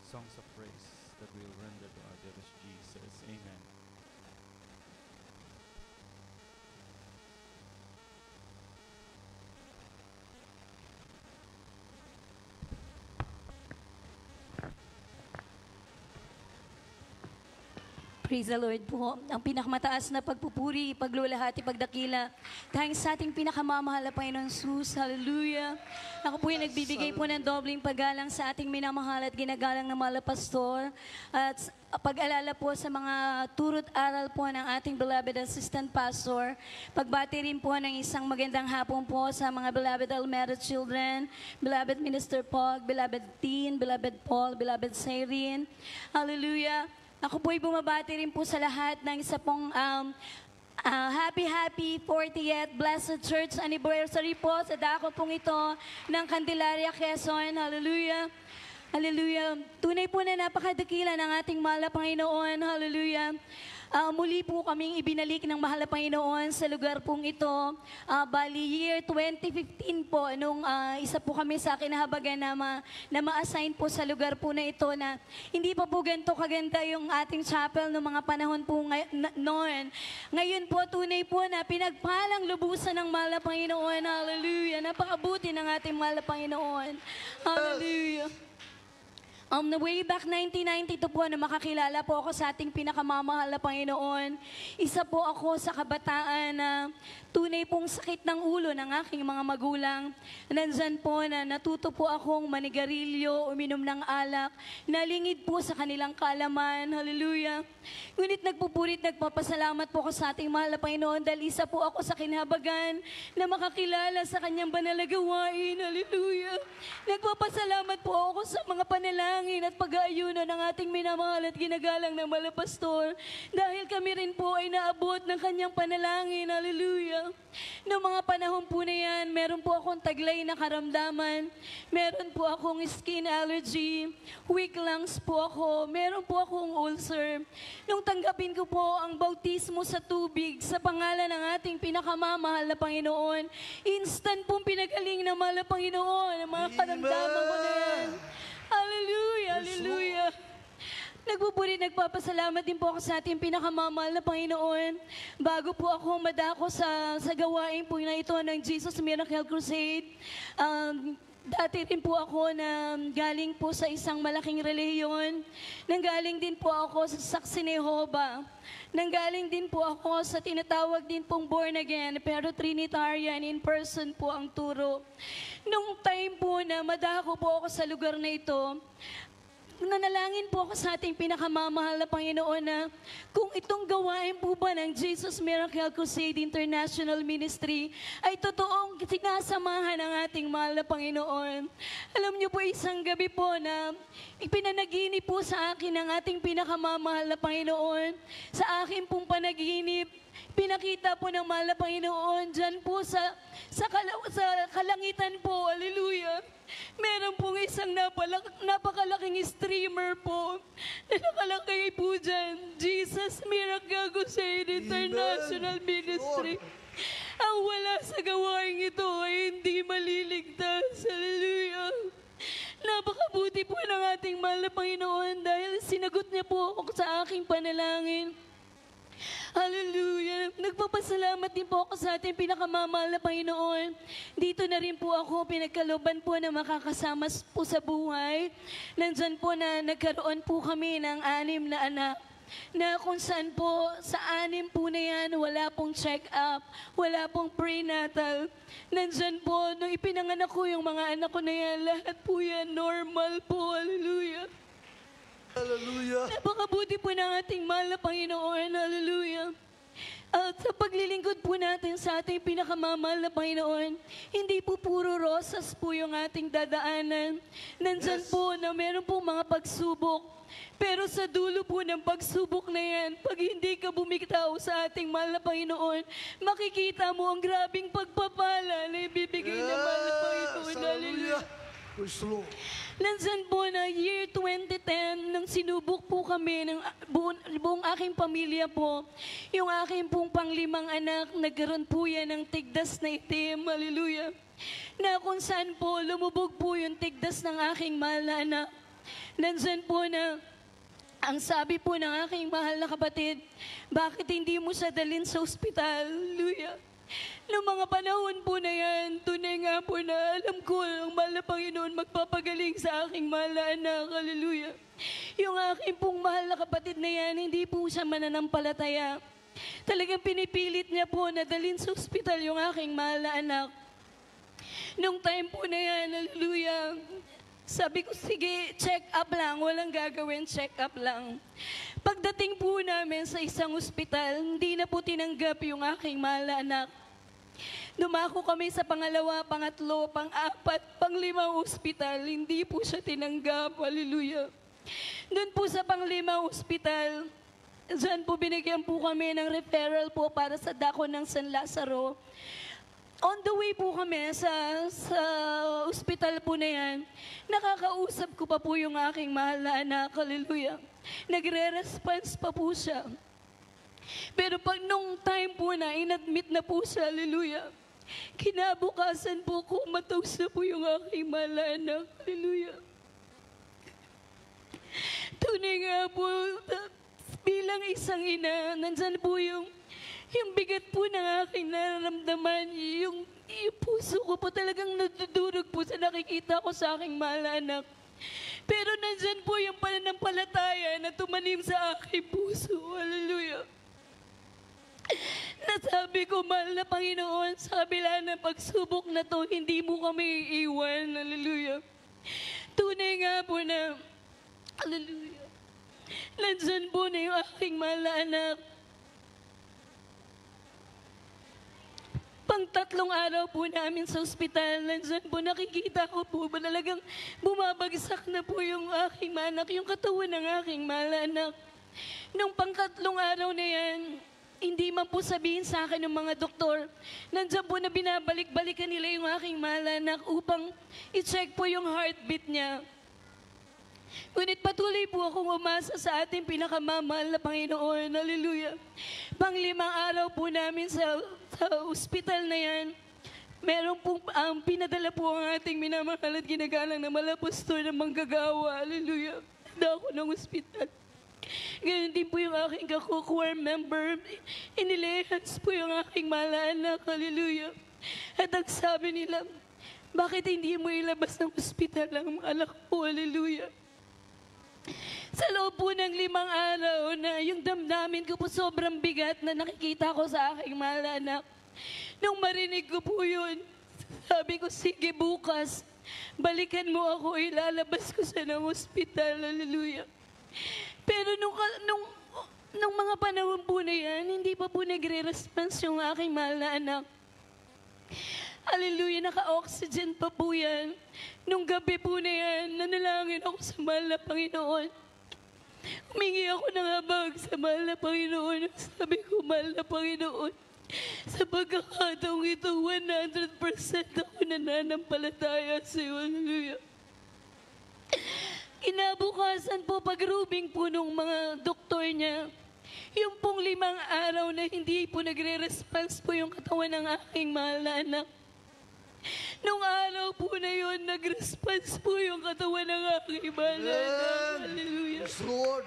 songs of praise that we'll render to our dearest Jesus. Amen. Praise the Lord po. Ang pinakamataas na pagpupuri, paglulahati, pagdakila. Dahil sa ating pinakamamahal na Panginoon Jesus. Hallelujah. Ako po yung nagbibigay po ng dobling paggalang sa ating minamahal at ginagalang na mahal na pastor. At pag-alala po sa mga turut aral po ng ating beloved assistant pastor. Pagbati rin po ng isang magandang hapon po sa mga beloved elementary children, beloved Minister Paul, beloved Teen, beloved Paul, beloved Cyrene. Hallelujah. Ako po'y bumabati rin po sa lahat ng isa pong happy 40th Blessed Church Anniversary po sa dako pong ito ng Candelaria, Quezon. Hallelujah. Hallelujah. Tunay po na napakadakila ng ating mahal na Panginoon. Hallelujah. Muli po kaming ibinalik ng mahal na Panginoon sa lugar pong ito. Bali, year 2015 po, nung isa po kami sa kinahabagan na ma-assign po sa lugar po na ito na hindi pa po ganito kaganda yung ating chapel noong mga panahon po noon. Ngayon po, tunay po na pinagpalang lubusan ng mahal na Panginoon. Hallelujah. Napakabuti ng ating mahal na Panginoon. Hallelujah. Way back 1992 po na makakilala po ako sa ating pinakamamahal na Panginoon. Isa po ako sa kabataan na tunay pong sakit ng ulo ng aking mga magulang. Nandyan po na natuto po akong manigarilyo, uminom ng alak, nalingid po sa kanilang kaalaman. Hallelujah. Ngunit nagpapasalamat po ako sa ating mahal na Panginoon dahil isa po ako sa kinahabagan na makakilala sa kanyang banal na gawain. Hallelujah. Nagpapasalamat po ako sa mga panalangin at pag-aayuno ng ating minamahal at ginagalang na mahal na pastor dahil kami rin po ay naabot ng kanyang panalangin. Hallelujah. Noong mga panahon po na yan, meron po akong taglay na karamdaman, meron po akong skin allergy, weak lungs po ako, meron po akong ulcer. Nung tanggapin ko po ang bautismo sa tubig sa pangalan ng ating pinakamamahal na Panginoon, instant pong pinagaling na mahal na Panginoon ang mga karamdaman ko na yan. Hallelujah, hallelujah. Nagpapasalamat din po ako sa ating pinakamamahal na Panginoon. Bago po ako madako sa gawain po na ito ng Jesus Miracle Crusade, dati rin po ako na galing po sa isang malaking relihiyon. Nanggaling din po ako sa Saksi ni Jehovah. Nanggaling din po ako sa tinatawag din pong born again, pero Trinitarian, in person po ang turo. Nung time po na madako po ako sa lugar na ito, nanalangin po ako sa ating pinakamamahal na Panginoon na kung itong gawain po ba ng Jesus Miracle Crusade International Ministry ay totoong sinasamahan ng ating mahal na Panginoon. Alam niyo po, isang gabi po na ipinanaginip po sa akin ng ating pinakamamahal na Panginoon. Sa akin pong panaginip, pinakita po ng mahal na Panginoon dyan po sa kalangitan po. Hallelujah. Meron pong isang napakalaking streamer po na nakalagay po dyan, Jesus Miracle Crusade International Ministry. Ang wala sa gawain ito ay hindi maliligtas. Hallelujah. Napakabuti po ng ating mahal na Panginoon dahil sinagot niya po ako sa aking panalangin. Hallelujah. Nagpapasalamat din po ako sa ating pinakamamahal na Panginoon. Dito na rin po ako pinagkalooban po na makakasama po sa buhay. Nandyan po na nagkaroon po kami ng 6 na anak. Na kung saan po, sa 6 po na yan, wala pong check-up, wala pong prenatal. Nandyan po, nung ipinanganak ko yung mga anak ko na yan, lahat po yan normal po. Hallelujah. Hallelujah. Napakabuti po ng ating mahal na Panginoon. Hallelujah. At sa paglilingkod po natin sa ating pinakamamahal na Panginoon, hindi po puro rosas po yung ating dadaanan. Nandyan po na meron po mga pagsubok. Pero sa dulo po ng pagsubok na yan, pag hindi ka bumitaw sa ating mahal na Panginoon, makikita mo ang grabing pagpapala na ibibigay ng mahal na Panginoon. Hallelujah. Nandyan po na year 2010, nang sinubok po kami ng buong aking pamilya po, yung aking pong pang-5 anak, nagkaroon po yan ng tigdas na itim, hallelujah, na kung saan po lumubog po yung tigdas ng aking mahal na anak. Nandyan po na ang sabi po ng aking mahal na kapatid, bakit hindi mo siya dalhin sa ospital? Hallelujah. Noong mga panahon po na yan, tunay nga po na alam ko ang mahal na Panginoon magpapagaling sa aking mahal na anak. Hallelujah. Yung aking pong mahal na kapatid na yan, hindi po siya mananampalataya. Talagang pinipilit niya po na dalhin sa ospital yung aking mahal na anak. Nung time po na yan, hallelujah, sabi ko, sige, check up lang. Walang gagawin, check up lang. Pagdating po namin sa isang ospital, hindi na po tinanggap yung aking mahal na anak. Dumako kami sa pangalawa, pangatlo, pang-apat, pang-limang ospital. Hindi po siya tinanggap. Hallelujah. Doon po sa pang-limang ospital, dyan po binigyan po kami ng referral po para sa dako ng San Lazaro. On the way po kami sa ospital po na yan, nakakausap ko pa po yung aking mahal na anak, hallelujah. Nagre-response pa po siya. Pero pag nung time po na, inadmit na po siya, hallelujah. Kinabukasan po, comatose na po yung aking mahal na anak, hallelujah. Tunay nga po, bilang isang ina, nandyan po yung bigat po ng aking nararamdaman, yung puso ko po talagang nadudurog po sa nakikita ko sa aking mahal na anak. Pero nandyan po yung pananampalataya na tumanim sa aking puso. Hallelujah. Nasabi ko, mahal na Panginoon, sa kabila ng pagsubok na to, hindi mo kami iiwan. Hallelujah. Tunay nga po na, hallelujah, nandyan po na yung aking mahal na anak. Pang-tatlong araw po namin sa ospital, nandyan po nakikita ko po, talagang bumabagsak na po yung aking anak, yung katawan ng aking mahal na anak. Nung pang-tatlong araw na yan, hindi man po sabihin sa akin ng mga doktor, nandyan po na binabalik-balikan nila yung aking mahal na anak upang i-check po yung heartbeat niya. Ngunit patuloy po akong umasa sa ating pinakamamahal na Panginoon. Hallelujah. Pang-limang araw po namin sa ospital na yan, meron pong pinadala po ang ating minamahal at ginagalang na malapastor na manggagawa. Hallelujah. Handa ako ng ospital. Ganyan din po yung aking kakukuwar member. Inilehans po yung aking mahal na anak. Hallelujah. At ang sabi nila, bakit hindi mo ilabas ng ospital ang anak ko? Hallelujah. Sa loob po ng 5 araw na yung damdamin ko po sobrang bigat na nakikita ko sa aking mahal na anak. Nung marinig ko po yun, sabi ko, sige bukas, balikan mo ako, ilalabas ko siya ng ospital. Hallelujah. Pero nung mga panahon po na yan, hindi pa po nagre-response yung aking mahal na anak. Hallelujah, naka-oxygen pa po yan. Nung gabi po na yan, nanalangin ako sa mahal na Panginoon. Humingi ako ng habag sa mahal na Panginoon. Sabi ko, mahal na Panginoon, sa pagkakataong ito, 100% ako nananampalataya sa iyo. Hallelujah. Kinabukasan po, pag-rubing po nung mga doktor niya, yung pong 5 araw na hindi po nagre-response po yung katawan ng aking mahal na anak. Nung araw po na yun, nag-response po yung katawan ng aking mahal na anak. Hallelujah. Yes, Lord.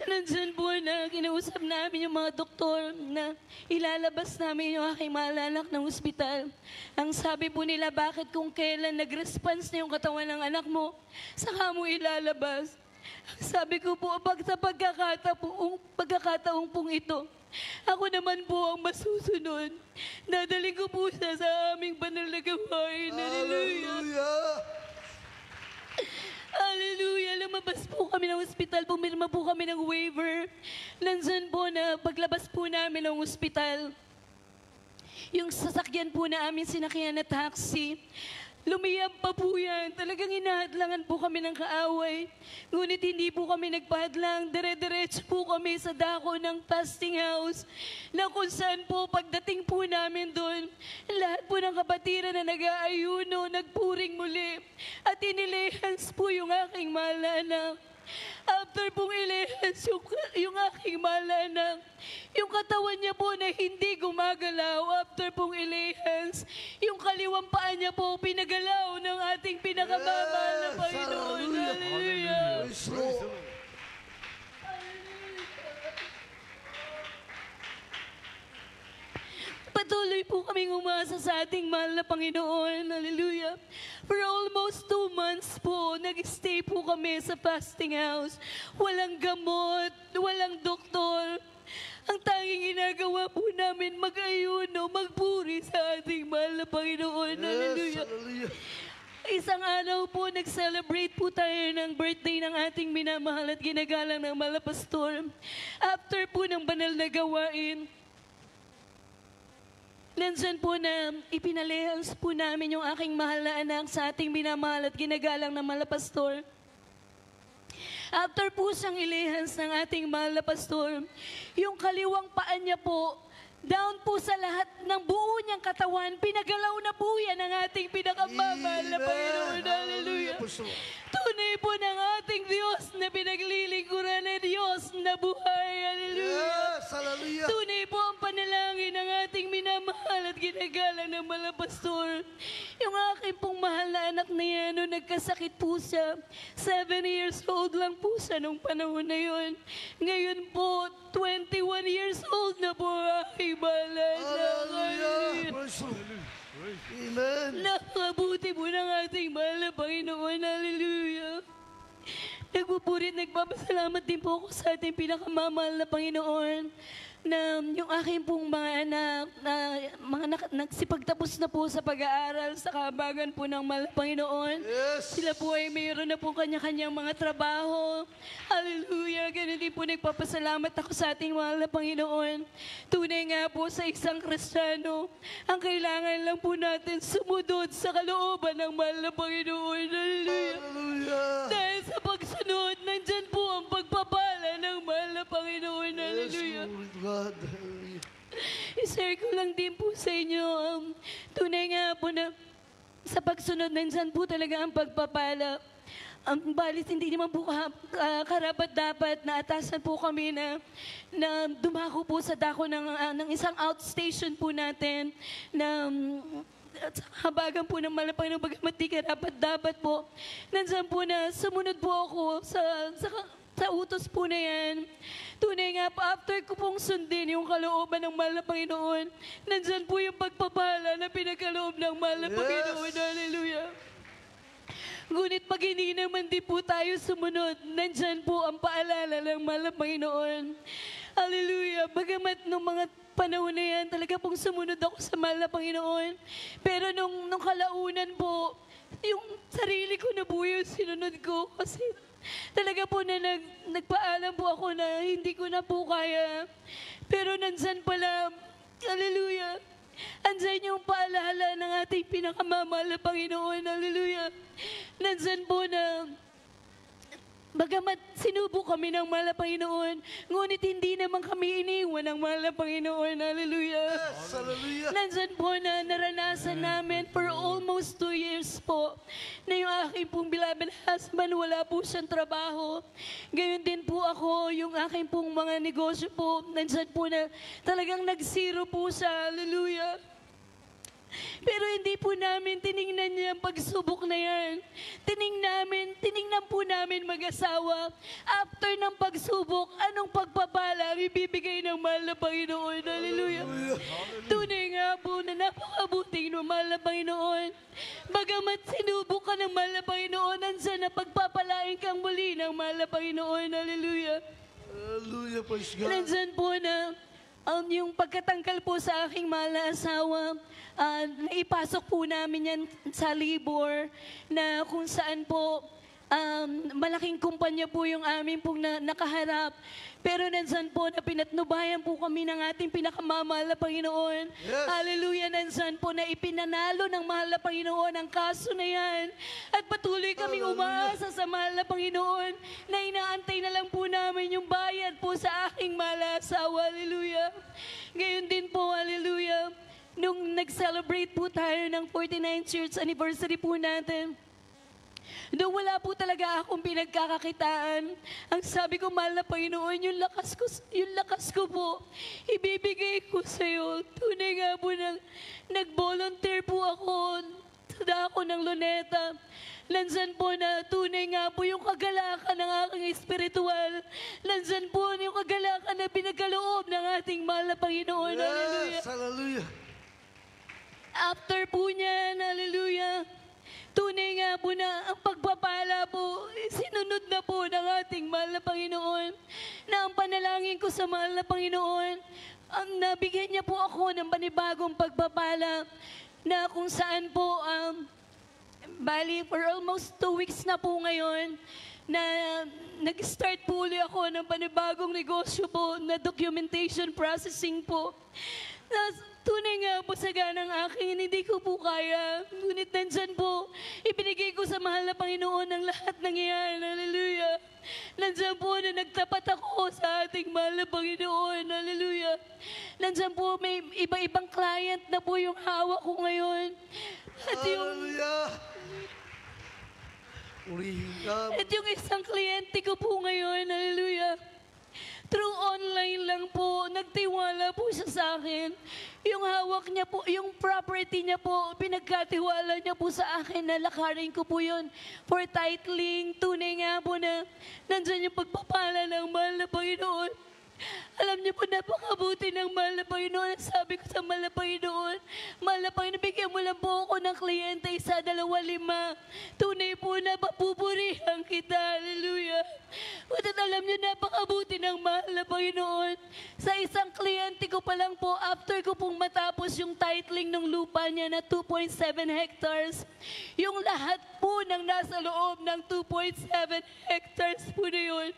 Nandyan po na kinausap namin yung mga doktor na ilalabas namin yung aking mahal na anak ng ospital. Ang sabi po nila, bakit kung kailan nag-response na yung katawan ng anak mo, saka mo ilalabas? Sabi ko po, pag sa pagkakataong pong ito, ako naman po ang masusunod. Dadaling ko po siya sa aming banal na gawain. Hallelujah. Hallelujah. Hallelujah. Lumabas po kami ng ospital. Pumirma po kami ng waiver. Nandyan po na paglabas po namin ng ospital, yung sasakyan po na amin sinakyan na taxi, lumiyab pa po yan. Talagang hinahadlangan po kami ng kaaway. Ngunit hindi po kami nagpahadlang. Dire-diretso po kami sa dako ng fasting house na kung saan po pagdating po namin doon, lahat po ng kapatiran na nag-aayuno, nagpuring muli. At inilehans po yung aking mahal na anak. After pong ilihas yung aking mahal na anak, yung katawan niya po na hindi gumagalaw, after pong ilihas, yung kaliwang paa niya po pinagalaw ng ating pinakamamahal na Yes! Panginoon. Hallelujah! Hallelujah. Praise Lord. Patuloy po kaming umasa sa ating mahal na Panginoon. Hallelujah. For almost 2 months po, nag-stay po kami sa fasting house. Walang gamot, walang doktor. Ang tanging ginagawa po namin, mag-ayuno, magpuri sa ating mahal na Panginoon. Yes, Hallelujah. hallelujah. Isang araw po, nag-celebrate po tayo ng birthday ng ating minamahal at ginagalang ng mahal na pastor. After po ng banal na gawain, nandyan po na ipinalehas po namin yung aking mahal na anak sa ating minamahal at ginagalang ng mahal na pastor. After po siyang ilehas ng ating mahal na pastor, yung kaliwang paa niya po, down po sa lahat ng buo niyang katawan, pinagalaw na po yan ng ating pinakamamahal na Panginoon. Hallelujah. Praise Lord. Tunay po ng ating Diyos na pinaglilingkuran na Diyos na buhay. Hallelujah. Yes, hallelujah. Tunay po ang panalangin ng ating minamahal at ginagalang ng mga pastor. Yung aking pong mahal na anak na yan, nung nagkasakit po siya, 7 years old lang po siya nung panahon na yun. Ngayon po, 21 years old na po ang aking mahal na anak. Hallelujah. Hallelujah. Praise Lord. Amen. Napakabuti po ng ating mahal na Panginoon. Hallelujah. Nagpupurit, nagpapasalamat din po ako sa ating pinakamamahal na Panginoon na yung aking pong mga anak na nagsipagtapos na po sa pag-aaral sa kahabagan po ng mahal na Panginoon. Yes. Sila po ay mayroon na po kanya-kanyang mga trabaho. Hallelujah. Ganun din po nagpapasalamat ako sa ating mahal na Panginoon. Tunay nga po sa isang Kristiyano, ang kailangan lang po natin sumunod sa kalooban ng mahal na Panginoon. Hallelujah. Hallelujah. Dahil sa pagsunod, nandyan po ang pagpapala ng mahal na Panginoon. Yes, Hallelujah. glory to God. Hallelujah. I-share ko lang din po sa inyo, tunay nga po na sa pagsunod, nandyan po talaga ang pagpapala. Balit hindi naman po karapat-dapat na atasan po kami na dumako po sa dako ng isang outstation po natin na at sa habagan po ng malapang ng bagamat di karapat-dapat po. Nandyan po na sumunod po ako sa utos po na yan. Tunay nga po, after ko pong sundin yung kalooban ng mahal na Panginoon, nandyan po yung pagpapala na pinagkaloob ng mahal na Yes. Panginoon. Hallelujah. Ngunit pag hindi naman di po tayo sumunod, nandyan po ang paalala ng mahal na Panginoon. Hallelujah. Bagamat nung mga panahon na yan, talaga pong sumunod ako sa mahal na Panginoon. Pero nung kalaunan po, yung sarili ko na po yung sinunod ko kasi talaga po na nagpaalam po ako na hindi ko na po kaya. Pero nandyan pala, hallelujah, andyan yung paalala ng ating pinakamamahal na Panginoon, hallelujah. Nandyan po na bagamat sinubo kami ng mahal na Panginoon, ngunit hindi naman kami iniwan ng mahal na Panginoon. Hallelujah. Yes, hallelujah. Nandyan po na naranasan namin for almost 2 years po na yung aking pong beloved husband, wala po siyang trabaho. Gayon din po ako, yung aking pong mga negosyo po, nandyan po na talagang nag-zero po siya. Hallelujah. Pero hindi po namin tiningnan niya ang pagsubok na yan. Tiningnan po namin mag-asawa. After ng pagsubok, anong pagpapala ang ibibigay ng mahal na Panginoon? Hallelujah. Tunay nga po na napakabuting ng mahal na Panginoon. Bagamat sinubok ka ng mahal na Panginoon, nandiyan na pagpapalain kang muli ng mahal na Panginoon. Hallelujah. Hallelujah, praise God. Nandyan po na yung pagkatangkal po sa aking mahal na asawa, naipasok po namin yan sa labor na kung saan po malaking kumpanya po yung amin pong nakaharap. Pero nandyan po na pinatnubayan po kami ng ating pinakamamahal na Panginoon. Yes. Hallelujah, nandyan po na ipinanalo ng mahal na Panginoon ang kaso na yan. At patuloy kaming Hallelujah. umaasa sa mahal na Panginoon na inaantay na lang po namin yung bayad po sa aking mahal na asawa. Hallelujah. Ngayon din po, hallelujah, nung nag-celebrate po tayo ng 49th church anniversary po natin, Doon wala po talaga akong pinagkakakitaan. Ang sabi ko, mahal na Panginoon, yung lakas ko po, ibibigay ko sa iyo. Tunay nga po nag-volunteer po ako sa dako ng Luneta. Nandyan po na tunay nga po yung kagalakan ng aking espiritual. Nandyan po yung kagalakan na pinagkaloob ng ating mahal na Panginoon. Hallelujah. Yes, hallelujah. After po niyan, hallelujah, tunay nga po na ang pagpapala po, sinunod na po ng ating mahal na Panginoon, na ang panalangin ko sa mahal na Panginoon, ang nabigyan niya po ako ng panibagong pagpapala, na kung saan po, bali, for almost 2 weeks na po ngayon, na nag-start po ulit ako ng panibagong negosyo po, na documentation processing po. Tunay nga po sa ganang akin, hindi ko po kaya. Ngunit nandyan po, ibinigay ko sa mahal na Panginoon ang lahat ng iyan. Hallelujah. Nandyan po na nagtapat ako sa ating mahal na Panginoon. Hallelujah. Nandyan po, may iba-ibang client na po yung hawak ko ngayon. At Hallelujah. Purihin ka. At yung isang kliyente ko po ngayon, hallelujah, through online lang po, nagtiwala po siya sa akin. Yung hawak niya po, yung property niya po, pinagkatiwala niya po sa akin na lakarin ko po yun for titling. Tunay nga po na nandyan yung pagpapala ng mahal na Panginoon. Alam niyo po, napakabuti ng mahal na Panginoon. Sabi ko sa mahal na Panginoon, mahal na Panginoon, bigyan mo lang po ako ng kliyente, 1, 2, 5. Tunay po na papupurihan kita. Hallelujah. At alam niyo, napakabuti ng mahal na Panginoon. Sa isang kliyente ko pa lang po, after ko pong matapos yung titling ng lupa niya na 2.7 hectares, yung lahat po ng nasa loob ng 2.7 hectares po na yun,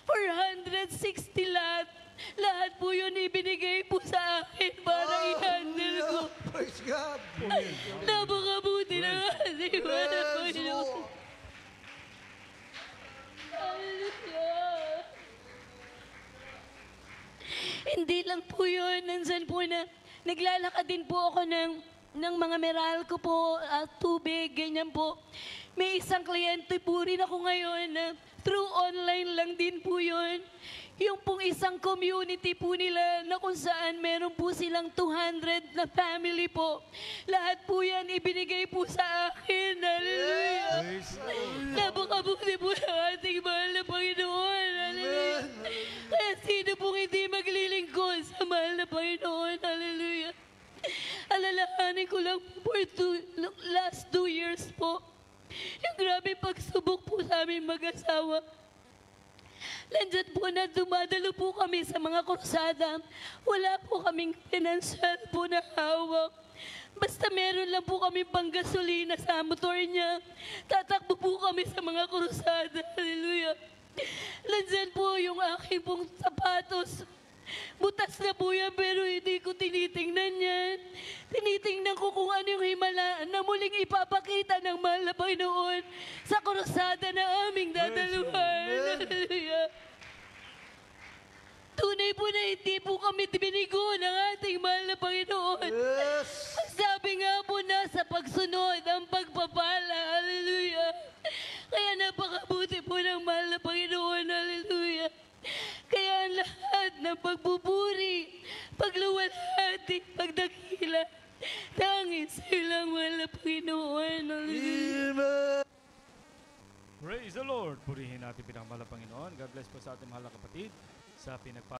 460 lahat. Lahat po yun ibinigay po sa akin para i-handle ko. Hallelujah. Praise God. Napakabuti ng ating mahal na Yes, Panginoon. Lord. Hallelujah. Hindi lang po yun. Nandyan po na naglalakad din po ako ng mga Meralco po, tubig, ganyan po. May isang kliyente po rin ako ngayon na through online lang din po yun. Yung pong isang community po nila na kung saan meron po silang 200 na family po. Lahat po yan ibinigay po sa akin. Hallelujah. Napakabuti po ng ating mahal na Panginoon. Hallelujah. Kaya sino pong hindi maglilingkod sa mahal na Panginoon. Hallelujah. Alalahanin ko lang po for last 2 years po. Yung grabe pagsubok po sa aming mag-asawa. Nandyan po na dumadalo po kami sa mga krusada. Wala po kaming financial po na hawak. Basta meron lang po kami panggasolina sa motor niya. Tatakbo po kami sa mga krusada. Hallelujah. Nandyan po yung aking pong sapatos. Butas na po yan pero hindi ko tinitingnan yan. Tinitingnan ko kung ano yung himala na muling ipapakita ng mahal na Panginoon sa krusada na aming dadaluhan. Hallelujah. Tunay po na hindi po kami binigo ng ating mahal na Panginoon. Yes. Sabi nga po na sa pagsunod ang pagpapala. Hallelujah. Kaya napakabuti po ng mahal na Panginoon. Hallelujah. Kaya ang lahat ng pagbuburi, pagluwalhati, pagdakila, tanging sa ilang mahal na Panginoon. Hallelujah. Amen. Praise the Lord. Purihin natin pinakamalapang Panginoon. God bless po sa ating mahal na kapatid sa pinagpa